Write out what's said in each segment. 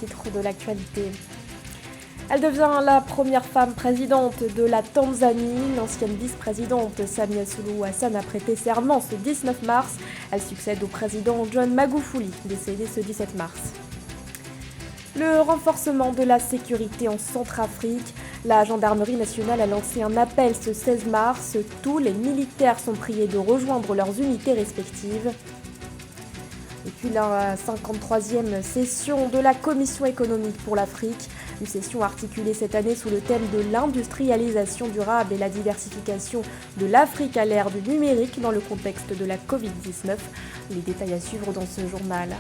titres de l'actualité. Elle devient la première femme présidente de la Tanzanie. L'ancienne vice-présidente Samia Suluhu Hassan a prêté serment ce 19 mars. Elle succède au président John Magufuli, décédé ce 17 mars. Le renforcement de la sécurité en Centrafrique. La gendarmerie nationale a lancé un appel ce 16 mars. Tous les militaires sont priés de rejoindre leurs unités respectives. Et puis la 53e session de la Commission économique pour l'Afrique. Une session articulée cette année sous le thème de l'industrialisation durable et la diversification de l'Afrique à l'ère du numérique dans le contexte de la Covid-19. Les détails à suivre dans ce journal.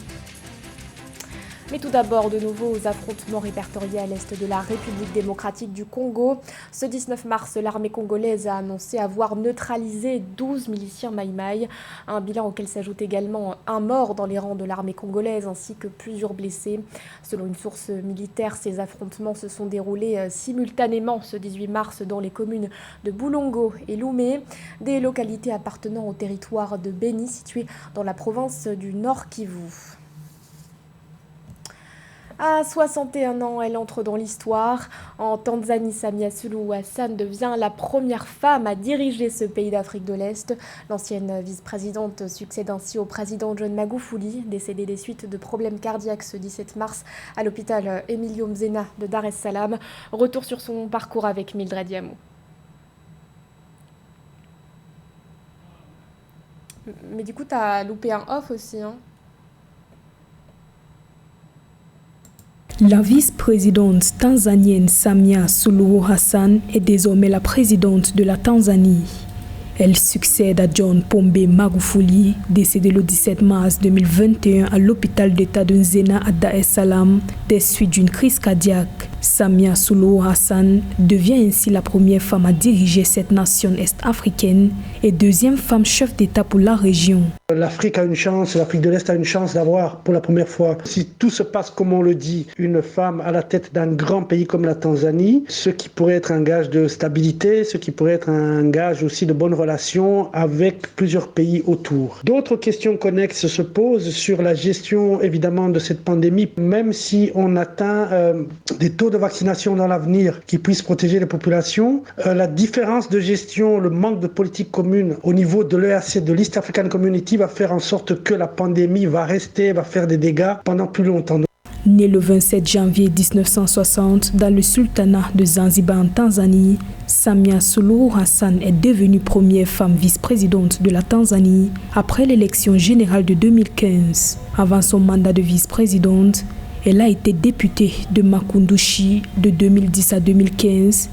Mais tout d'abord, de nouveaux affrontements répertoriés à l'est de la République démocratique du Congo. Ce 19 mars, l'armée congolaise a annoncé avoir neutralisé 12 miliciens Maï-Maï. Un bilan auquel s'ajoute également un mort dans les rangs de l'armée congolaise ainsi que plusieurs blessés. Selon une source militaire, ces affrontements se sont déroulés simultanément ce 18 mars dans les communes de Boulongo et Loumé, des localités appartenant au territoire de Béni situé dans la province du Nord Kivu. À 61 ans, elle entre dans l'histoire. En Tanzanie, Samia Suluhu Hassan devient la première femme à diriger ce pays d'Afrique de l'Est. L'ancienne vice-présidente succède ainsi au président John Magufuli, décédé des suites de problèmes cardiaques ce 17 mars à l'hôpital Emilio Mzena de Dar es Salaam. Retour sur son parcours avec Mildred Yamou. Mais du coup, t'as loupé un off aussi, hein? La vice-présidente tanzanienne Samia Suluhu Hassan est désormais la présidente de la Tanzanie. Elle succède à John Pombe Magufuli, décédé le 17 mars 2021 à l'hôpital d'État de Nzena à Dar es Salaam des suites d'une crise cardiaque. Samia Suluhu Hassan devient ainsi la première femme à diriger cette nation est-africaine et deuxième femme chef d'État pour la région. L'Afrique a une chance, l'Afrique de l'Est a une chance d'avoir pour la première fois, si tout se passe comme on le dit, une femme à la tête d'un grand pays comme la Tanzanie, ce qui pourrait être un gage de stabilité, ce qui pourrait être un gage aussi de bonnes relations avec plusieurs pays autour. D'autres questions connexes se posent sur la gestion évidemment de cette pandémie, même si on atteint des taux de vaccination dans l'avenir qui puissent protéger les populations. La différence de gestion, le manque de politique commune au niveau de l'EAC, de l'East African Community, va faire en sorte que la pandémie va faire des dégâts pendant plus longtemps. Née le 27 janvier 1960 dans le sultanat de Zanzibar en Tanzanie, Samia Suluhu Hassan est devenue première femme vice-présidente de la Tanzanie après l'élection générale de 2015. Avant son mandat de vice-présidente, elle a été députée de Makunduchi de 2010 à 2015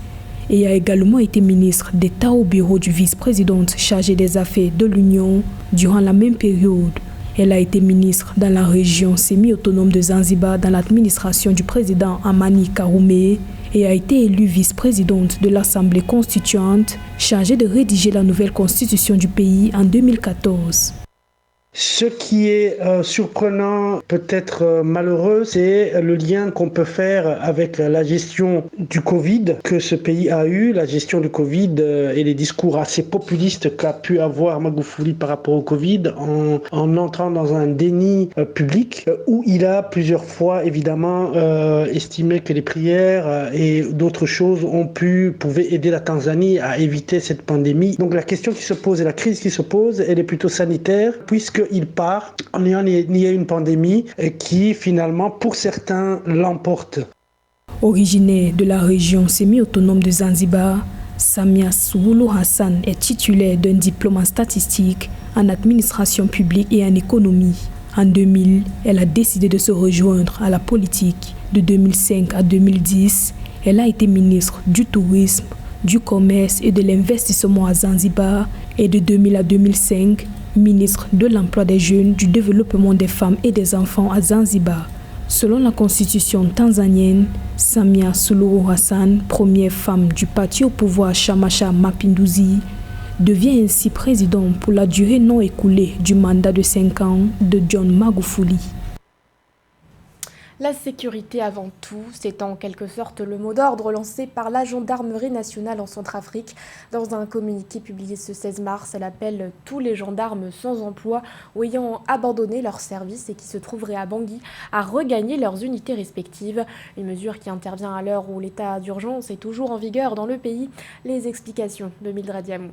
et a également été ministre d'État au bureau du vice-président chargé des affaires de l'Union durant la même période. Elle a été ministre dans la région semi-autonome de Zanzibar dans l'administration du président Amani Karume et a été élue vice-présidente de l'Assemblée constituante chargée de rédiger la nouvelle constitution du pays en 2014. Ce qui est surprenant, peut-être malheureux, c'est le lien qu'on peut faire avec la gestion du Covid que ce pays a eu, la gestion du Covid et les discours assez populistes qu'a pu avoir Magufuli par rapport au Covid en entrant dans un déni public où il a plusieurs fois évidemment estimé que les prières et d'autres choses pouvaient aider la Tanzanie à éviter cette pandémie. Donc la question qui se pose et la crise qui se pose, elle est plutôt sanitaire puisque il part en ayant nié une pandémie qui finalement pour certains l'emporte. Originaire de la région semi-autonome de Zanzibar, Samia Suluhu Hassan est titulaire d'un diplôme en statistique, en administration publique et en économie. En 2000, elle a décidé de se rejoindre à la politique. De 2005 à 2010, elle a été ministre du Tourisme, du Commerce et de l'Investissement à Zanzibar et de 2000 à 2005, ministre de l'Emploi des Jeunes, du Développement des Femmes et des Enfants à Zanzibar. Selon la constitution tanzanienne, Samia Suluhu Hassan, première femme du parti au pouvoir Chama cha Mapinduzi, devient ainsi président pour la durée non écoulée du mandat de 5 ans de John Magufuli. La sécurité avant tout, c'est en quelque sorte le mot d'ordre lancé par la gendarmerie nationale en Centrafrique. Dans un communiqué publié ce 16 mars, elle appelle tous les gendarmes sans emploi ou ayant abandonné leur service et qui se trouveraient à Bangui à regagner leurs unités respectives. Une mesure qui intervient à l'heure où l'état d'urgence est toujours en vigueur dans le pays. Les explications de Mildred Yamou.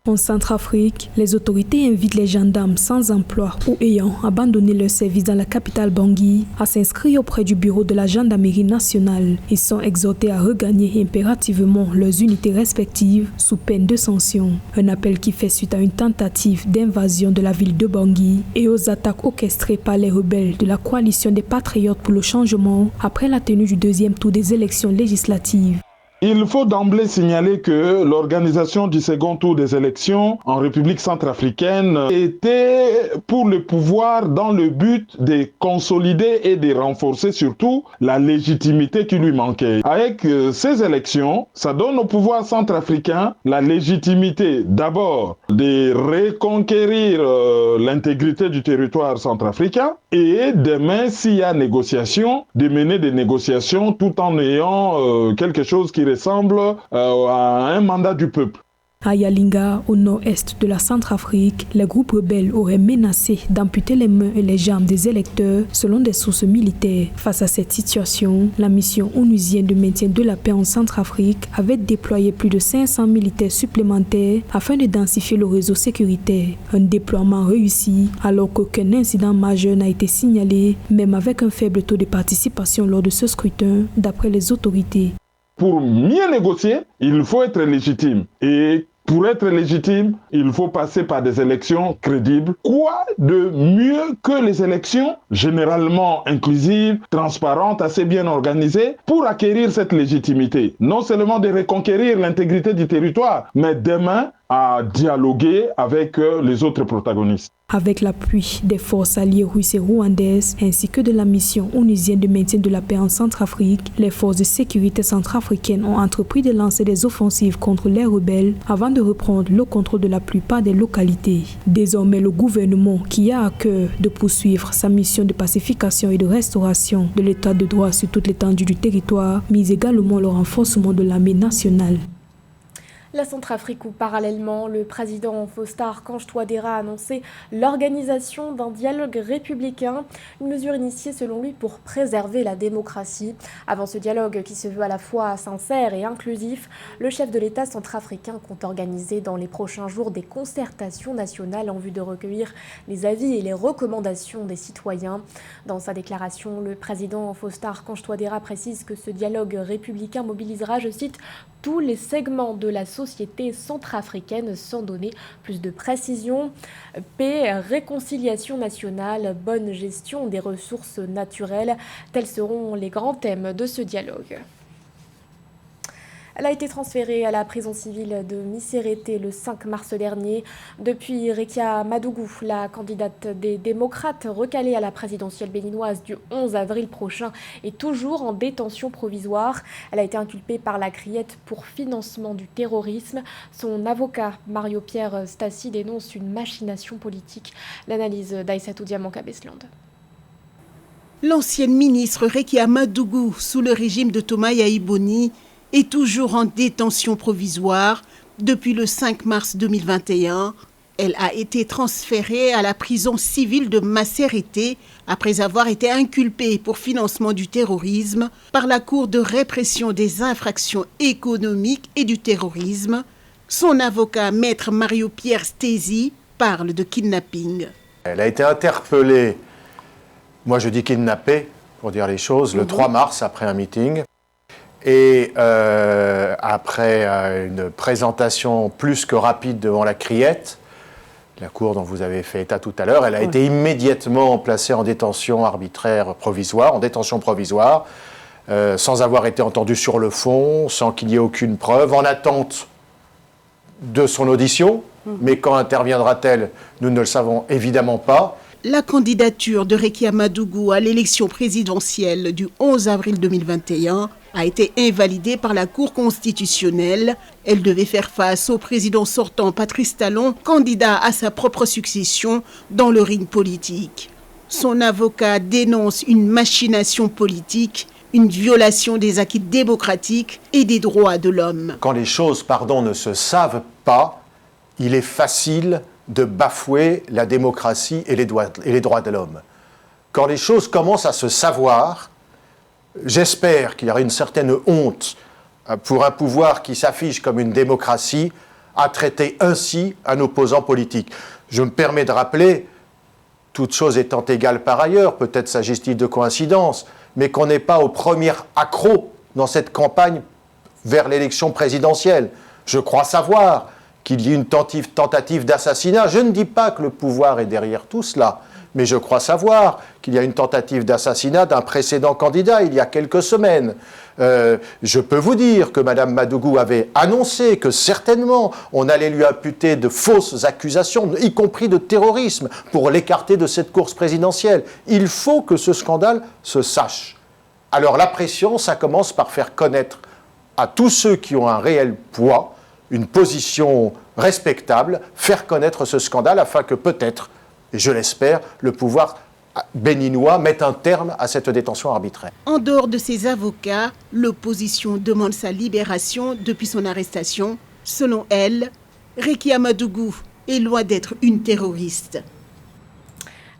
En Centrafrique, les autorités invitent les gendarmes sans emploi ou ayant abandonné leur service dans la capitale Bangui à s'inscrire auprès du bureau de la gendarmerie nationale. Ils sont exhortés à regagner impérativement leurs unités respectives sous peine de sanction. Un appel qui fait suite à une tentative d'invasion de la ville de Bangui et aux attaques orchestrées par les rebelles de la coalition des Patriotes pour le changement après la tenue du deuxième tour des élections législatives. Il faut d'emblée signaler que l'organisation du second tour des élections en République centrafricaine était pour le pouvoir dans le but de consolider et de renforcer surtout la légitimité qui lui manquait. Avec ces élections, ça donne au pouvoir centrafricain la légitimité d'abord de reconquérir l'intégrité du territoire centrafricain et demain, s'il y a négociation, de mener des négociations tout en ayant quelque chose qui ressemble à un mandat du peuple. À Yalinga, au nord-est de la Centrafrique, les groupes rebelles auraient menacé d'amputer les mains et les jambes des électeurs selon des sources militaires. Face à cette situation, la mission onusienne de maintien de la paix en Centrafrique avait déployé plus de 500 militaires supplémentaires afin de densifier le réseau sécuritaire. Un déploiement réussi alors qu'aucun incident majeur n'a été signalé, même avec un faible taux de participation lors de ce scrutin, d'après les autorités. Pour mieux négocier, il faut être légitime. Et pour être légitime, il faut passer par des élections crédibles. Quoi de mieux que les élections généralement inclusives, transparentes, assez bien organisées, pour acquérir cette légitimité? Non seulement de reconquérir l'intégrité du territoire, mais demain à dialoguer avec les autres protagonistes. Avec l'appui des forces alliées russes et rwandaises, ainsi que de la mission onusienne de maintien de la paix en Centrafrique, les forces de sécurité centrafricaines ont entrepris de lancer des offensives contre les rebelles avant de reprendre le contrôle de la plupart des localités. Désormais, le gouvernement, qui a à cœur de poursuivre sa mission de pacification et de restauration de l'état de droit sur toute l'étendue du territoire, mise également le renforcement de l'armée nationale. La Centrafrique où parallèlement, le président Faustin Archange Touadéra a annoncé l'organisation d'un dialogue républicain, une mesure initiée selon lui pour préserver la démocratie. Avant ce dialogue qui se veut à la fois sincère et inclusif, le chef de l'État centrafricain compte organiser dans les prochains jours des concertations nationales en vue de recueillir les avis et les recommandations des citoyens. Dans sa déclaration, le président Faustin Archange Touadéra précise que ce dialogue républicain mobilisera, je cite, tous les segments de la société centrafricaine sans donner plus de précision. Paix, réconciliation nationale, bonne gestion des ressources naturelles, tels seront les grands thèmes de ce dialogue. Elle a été transférée à la prison civile de Missérété le 5 mars dernier. Depuis, Rekia Madougou, la candidate des démocrates recalée à la présidentielle béninoise du 11 avril prochain, est toujours en détention provisoire. Elle a été inculpée par la Criette pour financement du terrorisme. Son avocat, Mario-Pierre Stassi, dénonce une machination politique. L'analyse d'Aïssatou Diamant-Cabesland. L'ancienne ministre Rekia Madougou, sous le régime de Thomas Yaïboni, est toujours en détention provisoire depuis le 5 mars 2021. Elle a été transférée à la prison civile de Massérété après avoir été inculpée pour financement du terrorisme par la Cour de répression des infractions économiques et du terrorisme. Son avocat, maître Mario-Pierre Stassi, parle de kidnapping. Elle a été interpellée, moi je dis kidnappée, pour dire les choses, le 3 mars après un meeting. Et après une présentation plus que rapide devant la Criette, la cour dont vous avez fait état tout à l'heure, elle a été immédiatement placée en détention arbitraire provisoire, en détention provisoire, sans avoir été entendue sur le fond, sans qu'il y ait aucune preuve, en attente de son audition. Mais quand interviendra-t-elle, nous ne le savons évidemment pas. La candidature de Rekia Madougou à l'élection présidentielle du 11 avril 2021 a été invalidée par la Cour constitutionnelle. Elle devait faire face au président sortant Patrice Talon, candidat à sa propre succession dans le ring politique. Son avocat dénonce une machination politique, une violation des acquis démocratiques et des droits de l'homme. Quand les choses, ne se savent pas, il est facile de bafouer la démocratie et les droits de l'homme. Quand les choses commencent à se savoir, j'espère qu'il y aura une certaine honte pour un pouvoir qui s'affiche comme une démocratie à traiter ainsi un opposant politique. Je me permets de rappeler, toutes choses étant égales par ailleurs, peut-être s'agit-il de coïncidence, mais qu'on n'est pas au premier accroc dans cette campagne vers l'élection présidentielle. Je crois savoir qu'il y ait une tentative d'assassinat. Je ne dis pas que le pouvoir est derrière tout cela, mais je crois savoir qu'il y a une tentative d'assassinat d'un précédent candidat il y a quelques semaines. Je peux vous dire que Mme Madougou avait annoncé que certainement on allait lui imputer de fausses accusations, y compris de terrorisme, pour l'écarter de cette course présidentielle. Il faut que ce scandale se sache. Alors la pression, ça commence par faire connaître à tous ceux qui ont un réel poids, une position respectable, faire connaître ce scandale afin que peut-être, et je l'espère, le pouvoir béninois mette un terme à cette détention arbitraire. En dehors de ses avocats, l'opposition demande sa libération depuis son arrestation. Selon elle, Rekia Madougou est loin d'être une terroriste.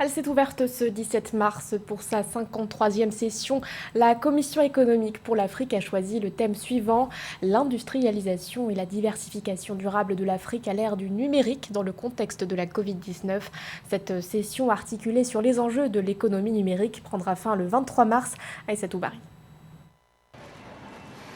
Elle s'est ouverte ce 17 mars pour sa 53e session. La Commission économique pour l'Afrique a choisi le thème suivant, l'industrialisation et la diversification durable de l'Afrique à l'ère du numérique dans le contexte de la Covid-19. Cette session articulée sur les enjeux de l'économie numérique prendra fin le 23 mars à Aïssatou Bari.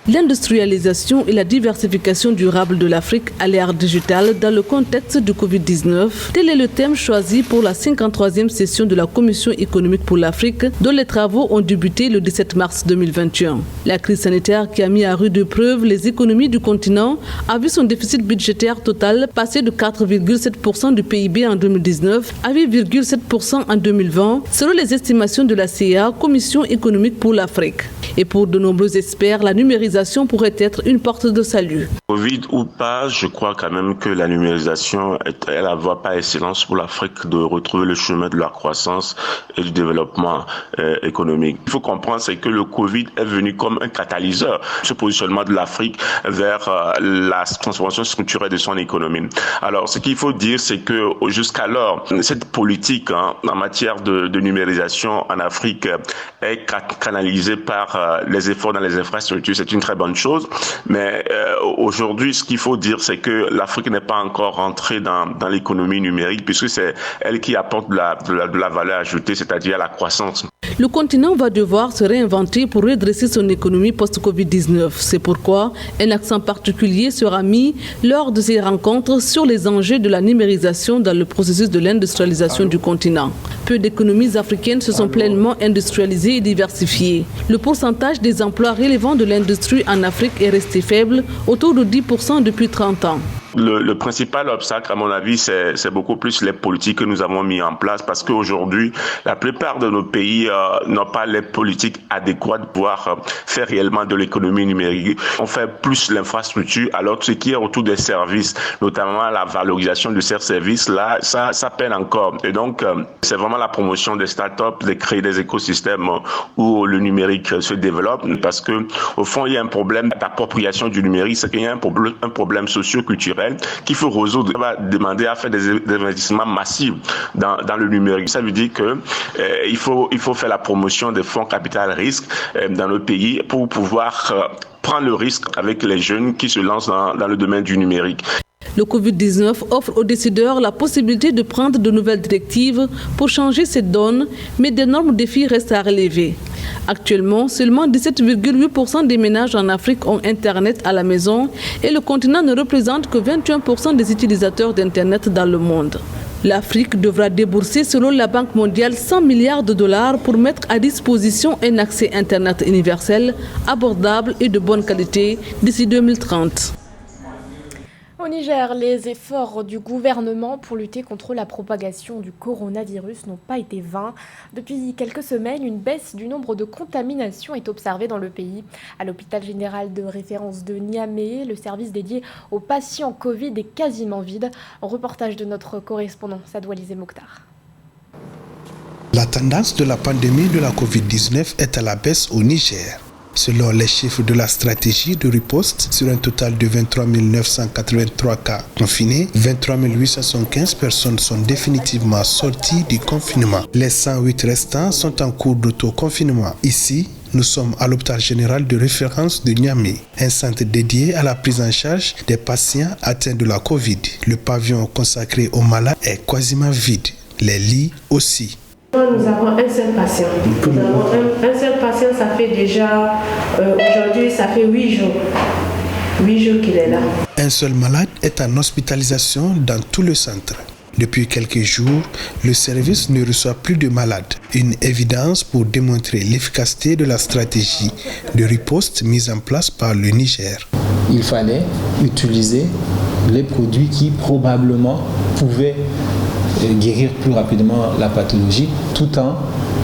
L'industrialisation et la diversification durable de l'Afrique à l'ère digitale dans le contexte du Covid-19, tel est le thème choisi pour la 53e session de la Commission économique pour l'Afrique, dont les travaux ont débuté le 17 mars 2021. La crise sanitaire qui a mis à rude épreuve les économies du continent a vu son déficit budgétaire total passer de 4,7% du PIB en 2019 à 8,7% en 2020, selon les estimations de la CIA, Commission économique pour l'Afrique. Et pour de nombreux experts, la numérisation pourrait être une porte de salut. Covid ou pas, je crois quand même que la numérisation est la voie par excellence pour l'Afrique de retrouver le chemin de la croissance et du développement économique. Il faut comprendre, c'est que le Covid est venu comme un catalyseur, ce positionnement de l'Afrique vers la transformation structurelle de son économie. Alors, ce qu'il faut dire, c'est que jusqu'alors, cette politique en matière de numérisation en Afrique est canalisée par les efforts dans les infrastructures. C'est une très bonne chose, mais aujourd'hui, ce qu'il faut dire, c'est que l'Afrique n'est pas encore rentrée dans l'économie numérique, puisque c'est elle qui apporte de la valeur ajoutée, c'est-à-dire la croissance. Le continent va devoir se réinventer pour redresser son économie post-Covid-19. C'est pourquoi un accent particulier sera mis lors de ces rencontres sur les enjeux de la numérisation dans le processus de l'industrialisation du continent. Peu d'économies africaines se sont pleinement industrialisées et diversifiées. Le pourcentage des emplois relevant de l'industrie en Afrique est resté faible, autour de 10% depuis 30 ans. Le principal obstacle, à mon avis, c'est beaucoup plus les politiques que nous avons mis en place, parce qu'aujourd'hui, la plupart de nos pays n'ont pas les politiques adéquates pour pouvoir faire réellement de l'économie numérique. On fait plus l'infrastructure, alors que ce qui est autour des services, notamment la valorisation de ces services-là, ça peine encore. Et donc, c'est vraiment la promotion des startups, de créer des écosystèmes où le numérique se développe, parce que au fond, il y a un problème d'appropriation du numérique, c'est qu'il y a un problème socio-culturel qu'il faut résoudre. On va demander à faire des investissements massifs dans le numérique. Ça veut dire que il faut faire la promotion des fonds capital risque dans le pays pour pouvoir prendre le risque avec les jeunes qui se lancent dans le domaine du numérique. Le Covid-19 offre aux décideurs la possibilité de prendre de nouvelles directives pour changer cette donne, mais d'énormes défis restent à relever. Actuellement, seulement 17,8% des ménages en Afrique ont Internet à la maison et le continent ne représente que 21% des utilisateurs d'Internet dans le monde. L'Afrique devra débourser, selon la Banque mondiale, 100 milliards de dollars pour mettre à disposition un accès Internet universel, abordable et de bonne qualité d'ici 2030. Au Niger, les efforts du gouvernement pour lutter contre la propagation du coronavirus n'ont pas été vains. Depuis quelques semaines, une baisse du nombre de contaminations est observée dans le pays. À l'hôpital général de référence de Niamey, le service dédié aux patients Covid est quasiment vide. Un reportage de notre correspondant Sadoualizé Mokhtar. La La tendance de la pandémie de la Covid-19 est à la baisse au Niger. Selon les chiffres de la stratégie de riposte, sur un total de 23 983 cas confinés, 23 875 personnes sont définitivement sorties du confinement. Les 108 restants sont en cours d'autoconfinement. Ici, nous sommes à l'hôpital général de référence de Niamey, un centre dédié à la prise en charge des patients atteints de la Covid. Le pavillon consacré aux malades est quasiment vide, les lits aussi. Nous avons un seul patient. Nous avons un seul patient, ça fait déjà, aujourd'hui, ça fait 8 jours. 8 jours qu'il est là. Un seul malade est en hospitalisation dans tout le centre. Depuis quelques jours, le service ne reçoit plus de malades. Une évidence pour démontrer l'efficacité de la stratégie de riposte mise en place par le Niger. Il fallait utiliser les produits qui probablement pouvaient guérir plus rapidement la pathologie, tout en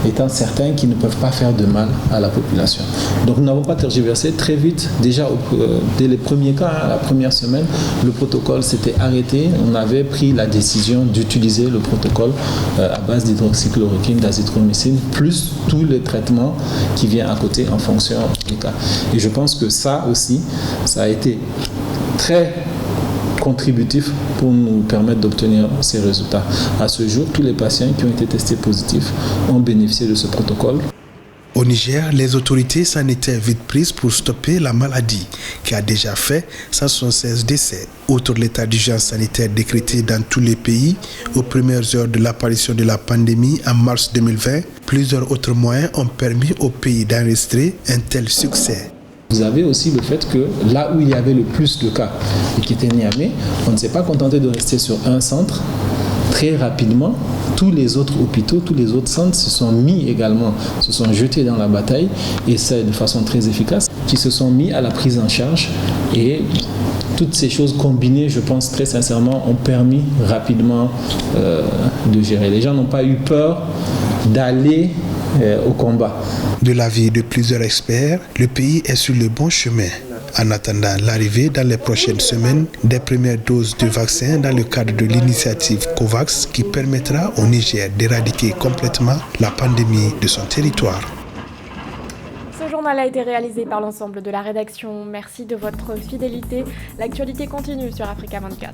étant certains qu'ils ne peuvent pas faire de mal à la population. Donc nous n'avons pas tergiversé très vite. Déjà dès les premiers cas, la première semaine, le protocole s'était arrêté. On avait pris la décision d'utiliser le protocole à base d'hydroxychloroquine, d'azithromycine, plus tous les traitements qui viennent à côté en fonction des cas. Et je pense que ça aussi, ça a été très contributif pour nous permettre d'obtenir ces résultats. À ce jour, tous les patients qui ont été testés positifs ont bénéficié de ce protocole. Au Niger, les autorités s'en étaient vite prises pour stopper la maladie, qui a déjà fait 176 décès. Outre l'état d'urgence sanitaire décrété dans tous les pays, aux premières heures de l'apparition de la pandémie en mars 2020, plusieurs autres moyens ont permis au pays d'enregistrer un tel succès. Vous avez aussi le fait que là où il y avait le plus de cas, et qui était Niamey, on ne s'est pas contenté de rester sur un centre. Très rapidement, tous les autres hôpitaux, tous les autres centres se sont jetés dans la bataille, et c'est de façon très efficace, qui se sont mis à la prise en charge. Et toutes ces choses combinées, je pense très sincèrement, ont permis rapidement de gérer. Les gens n'ont pas eu peur d'aller au combat. De l'avis de plusieurs experts, le pays est sur le bon chemin. En attendant l'arrivée dans les prochaines semaines des premières doses de vaccins dans le cadre de l'initiative COVAX qui permettra au Niger d'éradiquer complètement la pandémie de son territoire. Ce journal a été réalisé par l'ensemble de la rédaction. Merci de votre fidélité. L'actualité continue sur Africa 24.